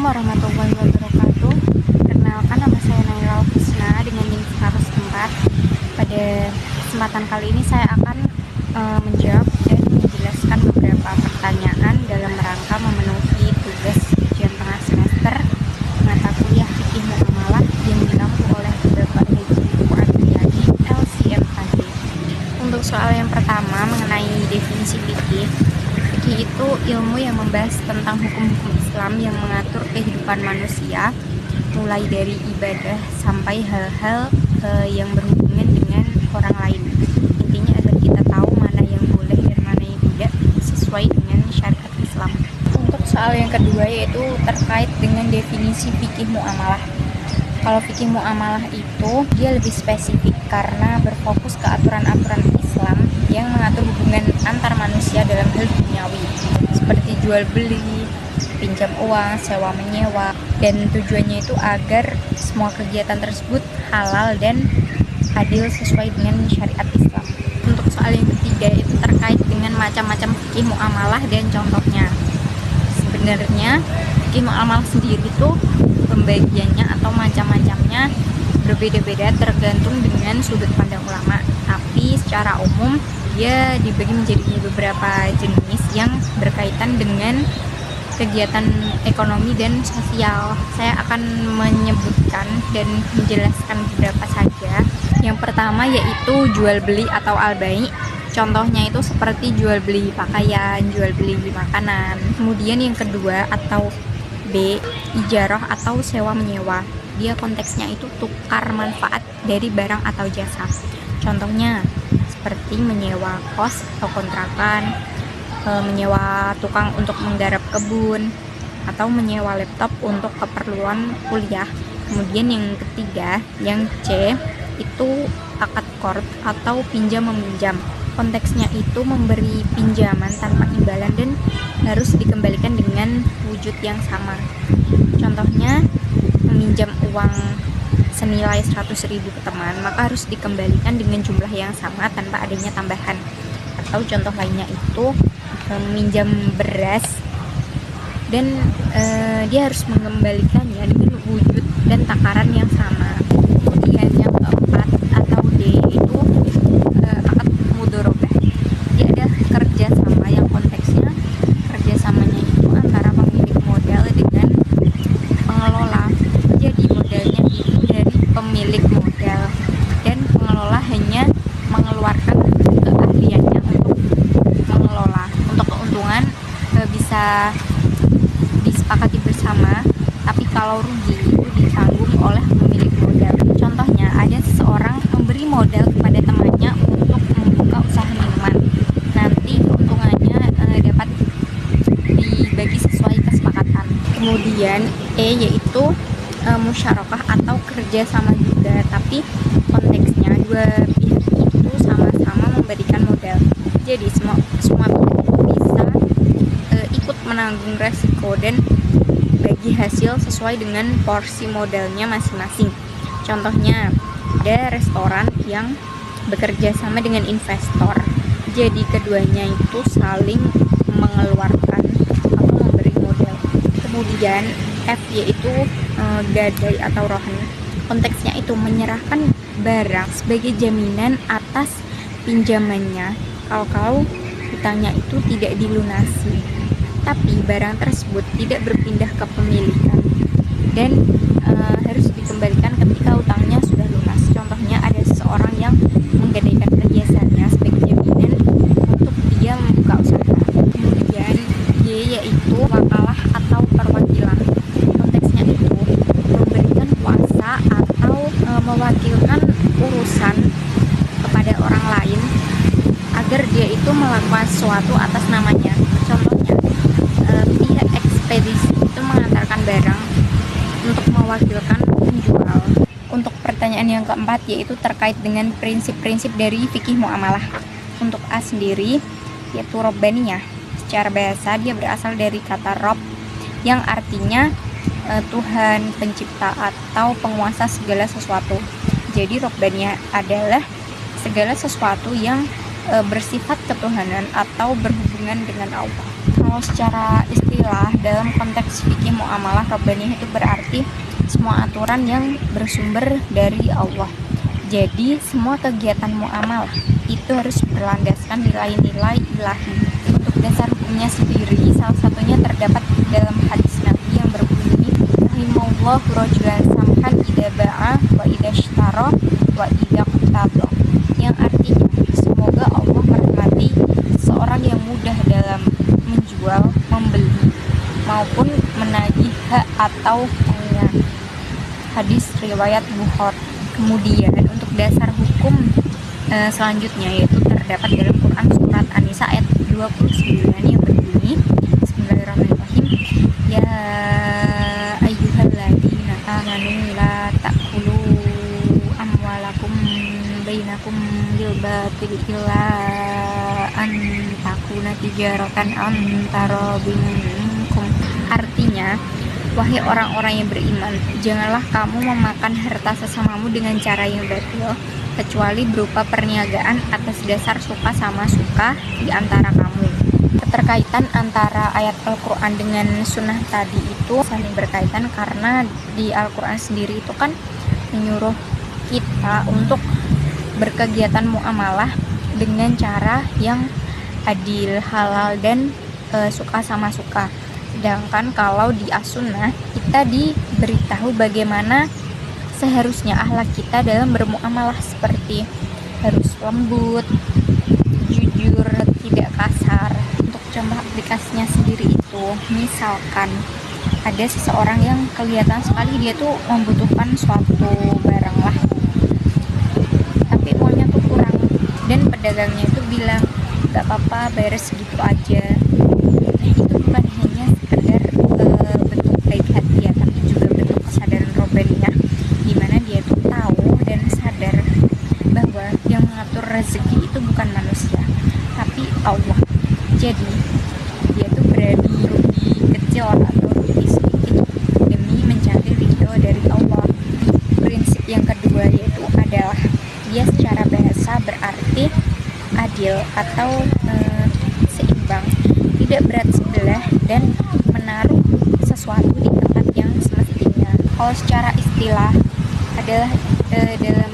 Assalamualaikum warahmatullahi wabarakatuh. Perkenalkan, nama saya Naila Husna dengan NIM 104. Pada kesempatan kali ini saya akan menjawab dan menjelaskan beberapa pertanyaan dalam rangka memenuhi tugas ujian tengah semester mata kuliah Fikih Muamalah yang dilampu oleh Bapak Haji Mu'adriyadi LCMKG. Untuk soal yang pertama mengenai definisi fikih. Fikih itu ilmu yang membahas tentang hukum-hukum Islam yang mengatur kehidupan manusia, mulai dari ibadah sampai hal-hal yang berhubungan dengan orang lain. Intinya agar kita tahu mana yang boleh dan mana yang tidak sesuai dengan syariat Islam. Untuk soal yang kedua yaitu terkait dengan definisi fikih muamalah. Kalau fikih muamalah itu dia lebih spesifik karena berfokus ke aturan-aturan Islam yang mengatur hubungan antar manusia dalam hal duniawi seperti jual beli, pinjam uang, sewa menyewa, dan tujuannya itu agar semua kegiatan tersebut halal dan adil sesuai dengan syariat Islam. Untuk soal yang ketiga itu terkait dengan macam-macam fikih muamalah dan contohnya. Sebenarnya fikih muamalah sendiri itu pembagiannya atau macam-macamnya berbeda-beda tergantung dengan sudut pandang ulama, tapi secara umum dia dibagi menjadi beberapa jenis yang berkaitan dengan kegiatan ekonomi dan sosial. Saya akan menyebutkan dan menjelaskan beberapa saja. Yang pertama yaitu jual beli atau al-bai'. Contohnya itu seperti jual beli pakaian, jual beli makanan. Kemudian yang kedua atau B, ijarah atau sewa menyewa. Dia konteksnya itu tukar manfaat dari barang atau jasa. Contohnya seperti menyewa kos atau kontrakan, menyewa tukang untuk menggarap kebun, atau menyewa laptop untuk keperluan kuliah. Kemudian yang ketiga, yang C, itu akad qard atau pinjam meminjam. Konteksnya itu memberi pinjaman tanpa imbalan dan harus dikembalikan dengan wujud yang sama. Contohnya, meminjam uang senilai 100.000 ke teman, maka harus dikembalikan dengan jumlah yang sama tanpa adanya tambahan. Atau contoh lainnya itu meminjam beras dan dia harus mengembalikannya dengan wujud dan takaran yang sama. Kemudian yang keempat atau D itu akad mudharabah. Dia ada kerjasama yang konteksnya kerjasamanya itu antara pemilik modal dengan pengelola. Jadi modalnya itu dari pemilik modal dan pengelola hanya mengeluarkan keahliannya untuk mengelola. Untuk keuntungan bisa disepakati bersama, tapi kalau rugi itu ditanggung oleh pemilik modal. Contohnya ada seseorang memberi modal kepada temannya untuk membuka usaha minuman. Nanti keuntungannya dapat dibagi sesuai kesepakatan. Kemudian E yaitu musyarakah atau kerja sama juga, tapi konteksnya dua pihak itu sama-sama memberikan modal. Jadi semua pihak bisa ikut menanggung resiko dan bagi hasil sesuai dengan porsi modalnya masing-masing. Contohnya ada restoran yang bekerja sama dengan investor. Jadi keduanya itu saling mengeluarkan atau memberi modal. Kemudian F yaitu gadai atau rohan. Konteksnya itu menyerahkan barang sebagai jaminan atas pinjamannya kalau hutangnya itu tidak dilunasi, tapi barang tersebut tidak berpindah ke pemilikan dan harus dikembalikan ketika hutangnya sudah lunas. Contohnya ada seseorang yang menggadaikan perhiasannya sebagai jaminan untuk dia membuka usaha. Kemudian Y yaitu wakalah atau perwakilan. Konteksnya itu memberikan kuasa atau mewakilkan urusan kepada orang lain agar dia itu melakukan sesuatu atas namanya. Contohnya pihak ekspedisi itu mengantarkan barang untuk mewakilkan penjual. Untuk pertanyaan yang keempat yaitu terkait dengan prinsip-prinsip dari fikih muamalah. Untuk A sendiri yaitu robbaniyah. Secara bahasa dia berasal dari kata rob yang artinya Tuhan, pencipta atau penguasa segala sesuatu. Jadi robbaniyah adalah segala sesuatu yang bersifat ketuhanan atau berhubungan dengan Allah. Kalau secara istilah istilah dalam konteks fikih muamalah rabbaniyah itu berarti semua aturan yang bersumber dari Allah. Jadi semua kegiatan muamalah itu harus berlandaskan nilai-nilai ilahi. Untuk dasar hukumnya sendiri, salah satunya terdapat dalam hadis Nabi yang berbunyi, rahimallahu rajulan samhan idza ba'a wa idza ishtara wa idza qtada, yang artinya semoga Allah merahmati seorang yang mudah dalam menjual, membeli maupun menagih hak atau tagihan. Hadis riwayat Bukhari. Kemudian untuk dasar hukum selanjutnya yaitu terdapat dalam Quran surat An-Nisa ayat 29 yang berbunyi, Bismillahirrahmanirrahim, ya ayyuhalladzina amanu la ta'kulu amwalakum bainakum bil batil illa an takuna tijaratan antara minkum. Artinya, wahai orang-orang yang beriman, janganlah kamu memakan harta sesamamu dengan cara yang batil, kecuali berupa perniagaan atas dasar suka sama suka di antara kamu. Keterkaitan antara ayat Al-Quran dengan sunnah tadi itu saling berkaitan, karena di Al-Quran sendiri itu kan menyuruh kita untuk berkegiatan muamalah dengan cara yang adil, halal, dan suka sama suka. Sedangkan kalau di as-sunnah kita diberitahu bagaimana seharusnya akhlak kita dalam bermuamalah, seperti harus lembut, jujur, tidak kasar. Untuk contoh aplikasinya sendiri itu, misalkan ada seseorang yang kelihatan sekali dia tuh membutuhkan suatu barang lah, tapi uangnya tuh kurang, dan pedagangnya itu bilang gak apa-apa, bayar segitu aja. Itu bukan hanya sekedar bentuk baik hati ya, tapi juga bentuk kesadaran robbaniyah, dimana dia tuh tahu dan sadar bahwa yang mengatur rezeki itu bukan manusia tapi Allah. Jadi dia tuh berani rugi kecil atau rugi sedikit demi mencari ridho dari Allah. Prinsip yang kedua yaitu adalah dia secara bahasa berarti adil atau seimbang, tidak berat sebelah, dan menaruh sesuatu di tempat yang semestinya. Kalau secara istilah adalah dalam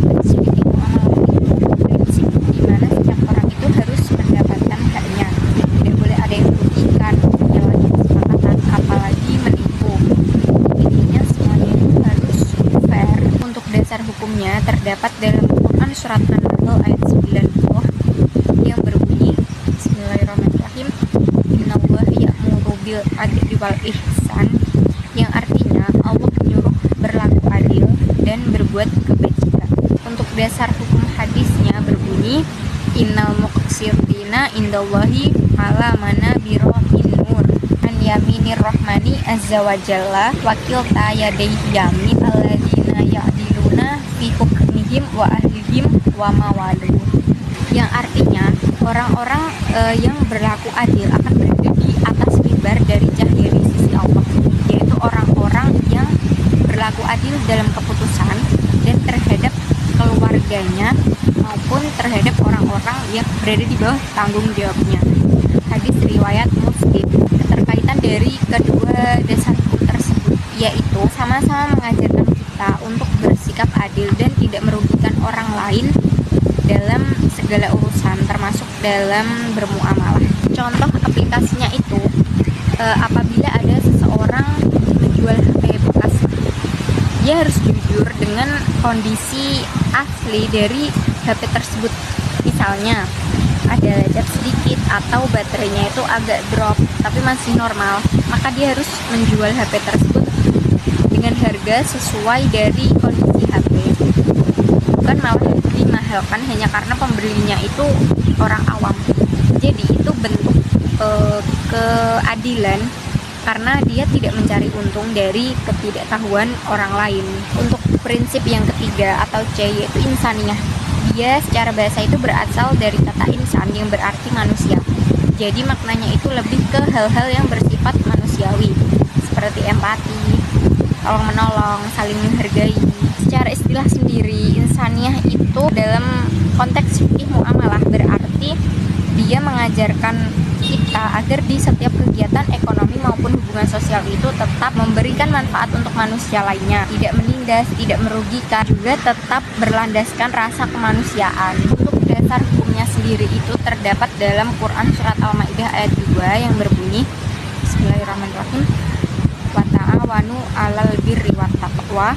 konteks fikih muamalah itu prinsip di mana setiap orang itu harus mendapatkan haknya, tidak boleh ada yang merugikan, menyalahi kesepakatan, apalagi menipu. Intinya semuanya itu harus fair. Untuk dasar hukumnya terdapat dalam Quran surat An-Nahl ayat 90 yang berbunyi, Bismillahirrahmanirrahim, innallaha ya'muru bil adli wal ihsan, yang artinya Allah menyuruh berlaku adil dan berbuat kebajikan. Untuk dasar hukum hadisnya berbunyi, innal muqsirina indallahi ala manabira min nur an yaminir rahmani azza wa jalla wakil tayadaihi yamin alladzina ya'diluna fi hukmihim wa ahlihim wa mawalu, yang artinya orang-orang yang berlaku adil akan berada di atas mimbar dari cahaya di sisi Allah, yaitu orang-orang yang berlaku adil dalam keputusan dan terhadap keluarganya maupun terhadap orang-orang yang berada di bawah tanggung jawabnya. Hadis riwayat Muslim. Keterkaitan dari kedua dasar hukum tersebut yaitu sama-sama mengajarkan kita untuk bersikap adil dan tidak merugikan orang lain dalam segala urusan, termasuk dalam bermuamalah. Contoh aplikasinya itu, apabila ada seseorang menjual HP bekas, dia harus jujur dengan kondisi asli dari HP tersebut. Misalnya ada lecet sedikit atau baterainya itu agak drop tapi masih normal, maka dia harus menjual HP tersebut dengan harga sesuai dari kondisi HP, bukan malah dimahalkan hanya karena pembelinya itu orang awam. Jadi itu bentuk keadilan karena dia tidak mencari untung dari ketidaktahuan orang lain. Untuk prinsip yang ketiga atau C yaitu insaniyah, dia secara bahasa itu berasal dari kata insan yang berarti manusia. Jadi maknanya itu lebih ke hal-hal yang bersifat manusiawi seperti empati, tolong menolong, saling menghargai. Secara istilah sendiri, insaniyah itu dalam konteks fikih muamalah berarti dia mengajarkan kita agar di setiap kegiatan ekonomi maupun hubungan sosial itu tetap memberikan manfaat untuk manusia lainnya, tidak menindas, tidak merugikan, juga tetap berlandaskan rasa kemanusiaan. Untuk dasar hukumnya sendiri itu terdapat dalam Quran surat Al-Maidah ayat 2 yang berbunyi, Bismillahirrahmanirrahim, wa ta'awanu 'alal birri wat taqwa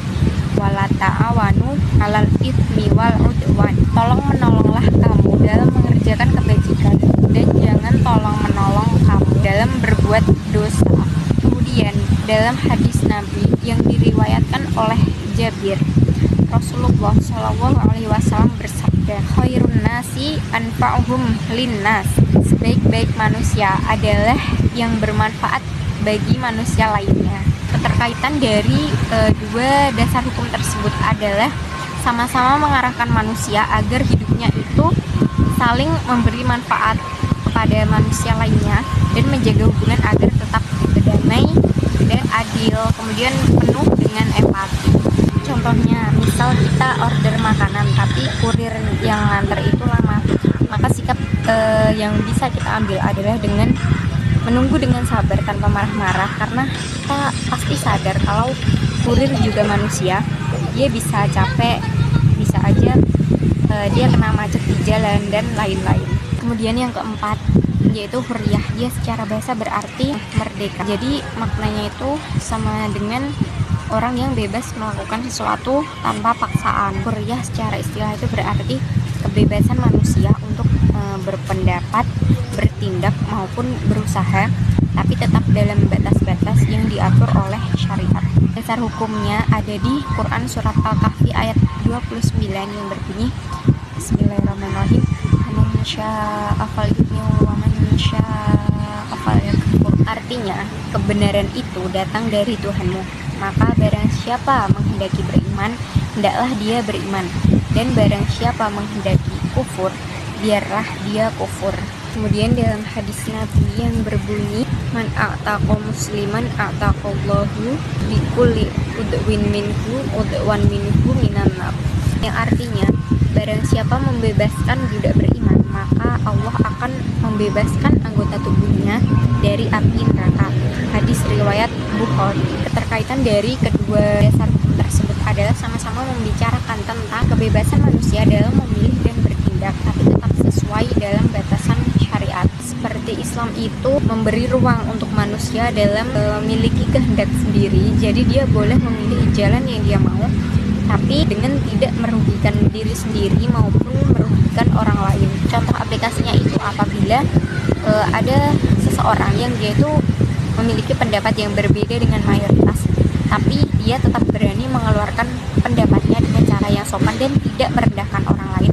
wa la ta'awanu 'alal itsmi wal 'udwan. Tolong menolonglah kamu dalam mengerjakan kebajikan dan jangan tolong menolong kamu dalam berbuat dosa. Kemudian dalam hadis Nabi yang diriwayatkan oleh Jabir, Rasulullah Shallallahu Alaihi Wasallam bersabda, khairun nasi anfa'uhum linnas. Sebaik-baik manusia adalah yang bermanfaat bagi manusia lainnya. Keterkaitan dari dua dasar hukum tersebut adalah sama-sama mengarahkan manusia agar hidupnya itu saling memberi manfaat kepada manusia lainnya dan menjaga hubungan agar tetap damai dan adil, kemudian penuh dengan empati. Contohnya, misal kita order makanan tapi kurir yang nganter itu lama, maka sikap yang bisa kita ambil adalah dengan menunggu dengan sabar tanpa marah-marah, karena kita pasti sadar kalau kurir juga manusia, dia bisa capek, bisa aja dia kena macet di jalan dan lain-lain. Kemudian yang keempat yaitu hurriyah, dia secara bahasa berarti merdeka. Jadi maknanya itu sama dengan orang yang bebas melakukan sesuatu tanpa paksaan. Hurriyah secara istilah itu berarti kebebasan manusia untuk berpendapat, bertindak maupun berusaha, tapi tetap dalam batas-batas yang diatur oleh syariat. Dasar hukumnya ada di Quran surat Al-Kahfi ayat 29 yang berbunyi, Bismillahirrahmanirrahim, man syaa falyu'min wa man syaa falyakfur. Artinya, kebenaran itu datang dari Tuhanmu, maka barang siapa menghendaki beriman, hendaklah dia beriman, dan barang siapa menghendaki kufur, biarlah dia kufur. Kemudian dalam hadis Nabi yang berbunyi, man a'taqa musliman a'taqallahu bikulli udwin minhu udwan minhu minan nar. Yang artinya, barang siapa membebaskan budak beriman, maka Allah akan membebaskan anggota tubuhnya dari api neraka. Hadis riwayat Bukhari. Keterkaitan dari kedua dasar hukum tersebut adalah sama-sama membicarakan tentang kebebasan manusia dalam memilih dan bertindak, tapi tetap sesuai dalam batasan syariat. Seperti Islam itu memberi ruang untuk manusia dalam memiliki kehendak sendiri, jadi dia boleh memilih jalan yang dia mau, tapi dengan tidak merugikan diri sendiri maupun merugikan orang lain. Contoh aplikasinya itu apabila ada seseorang yang dia itu memiliki pendapat yang berbeda dengan mayoritas, tapi dia tetap berani mengeluarkan pendapatnya dengan cara yang sopan dan tidak merendahkan orang lain.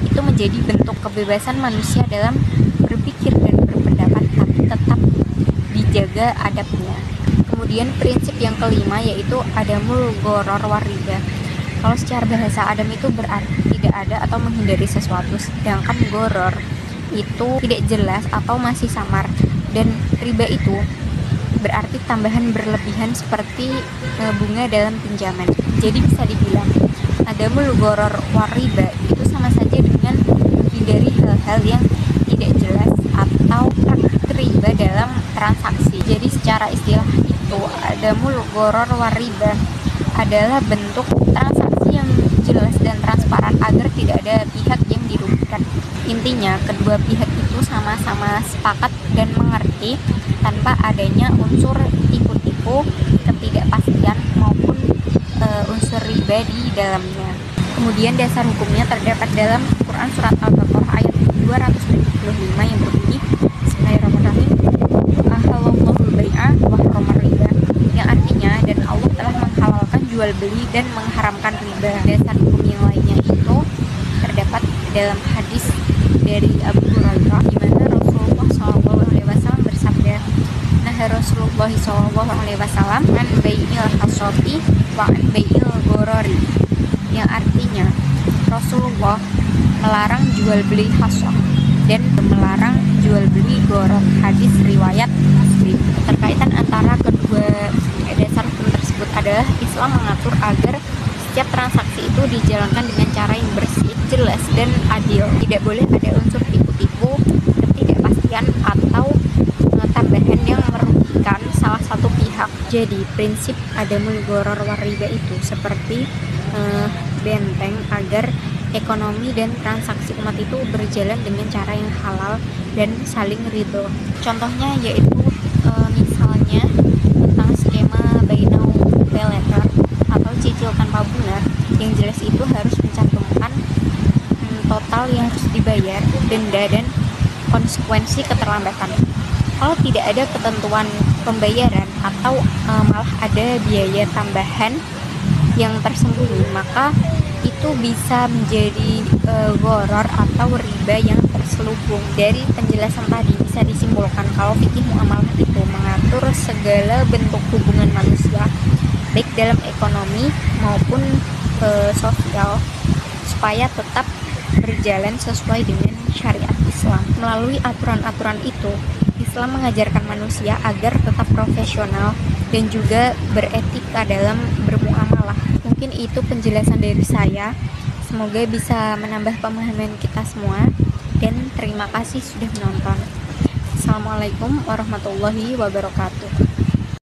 Itu menjadi bentuk kebebasan manusia dalam berpikir dan berpendapat, tapi tetap dijaga adabnya. Kemudian prinsip yang kelima yaitu adamul gharar wariba. Kalau secara bahasa adam itu berarti tidak ada atau menghindari sesuatu, sedangkan gharar itu tidak jelas atau masih samar, dan riba itu berarti tambahan berlebihan seperti bunga dalam pinjaman. Jadi bisa dibilang adamul gharar wariba itu sama saja dengan menghindari hal-hal yang tidak jelas atau praktik riba dalam transaksi. Jadi secara istilah itu adamul gharar wariba adalah bentuk transaksi yang jelas dan transparan agar tidak ada pihak yang dirugikan. Intinya kedua pihak itu sama-sama sepakat dan mengerti tanpa adanya unsur tipu-tipu, ketidakpastian maupun unsur riba di dalamnya. Kemudian dasar hukumnya terdapat dalam Quran surat Al-Baqarah ayat 275 yang berbunyi, Bismillahirrahmanirrahim, ahallallahu bai'a wa harramar riba. Yang artinya, dan Allah telah menghalalkan jual beli dan mengharamkan riba. Dasar hukum yang lainnya itu terdapat dalam hadis dari Abu Hurairah di mana Rasulullah SAW bersabda, nah Rasulullah SAW an bai'il hasoti wa an bai'il gharari. Yang artinya Rasulullah melarang jual beli hasot dan melarang jual beli gharar. Hadis riwayat Muslim. Keterkaitan antara kedua dasar hukum tersebut adalah Islam mengatur agar setiap transaksi itu dijalankan dengan cara yang bersih, jelas dan adil. Tidak boleh ada unsur tipu-tipu, ketidakpastian atau pihak. Jadi prinsip adamul gharar war riba itu seperti benteng agar ekonomi dan transaksi umat itu berjalan dengan cara yang halal dan saling ridho. Contohnya yaitu misalnya tentang skema buy now pay later atau cicil tanpa bunga, yang jelas itu harus mencantumkan total yang harus dibayar, denda, dan konsekuensi keterlambatan. Kalau tidak ada ketentuan pembayaran atau malah ada biaya tambahan yang tersembunyi, maka itu bisa menjadi gharar atau riba yang terselubung. Dari penjelasan tadi bisa disimpulkan kalau fikih muamalah itu mengatur segala bentuk hubungan manusia, baik dalam ekonomi maupun sosial, supaya tetap berjalan sesuai dengan syariat Islam. Melalui aturan-aturan itu, Islam mengajarkan manusia agar tetap profesional dan juga beretika dalam bermuamalah. Mungkin itu penjelasan dari saya. Semoga bisa menambah pemahaman kita semua, dan terima kasih sudah menonton. Assalamualaikum warahmatullahi wabarakatuh.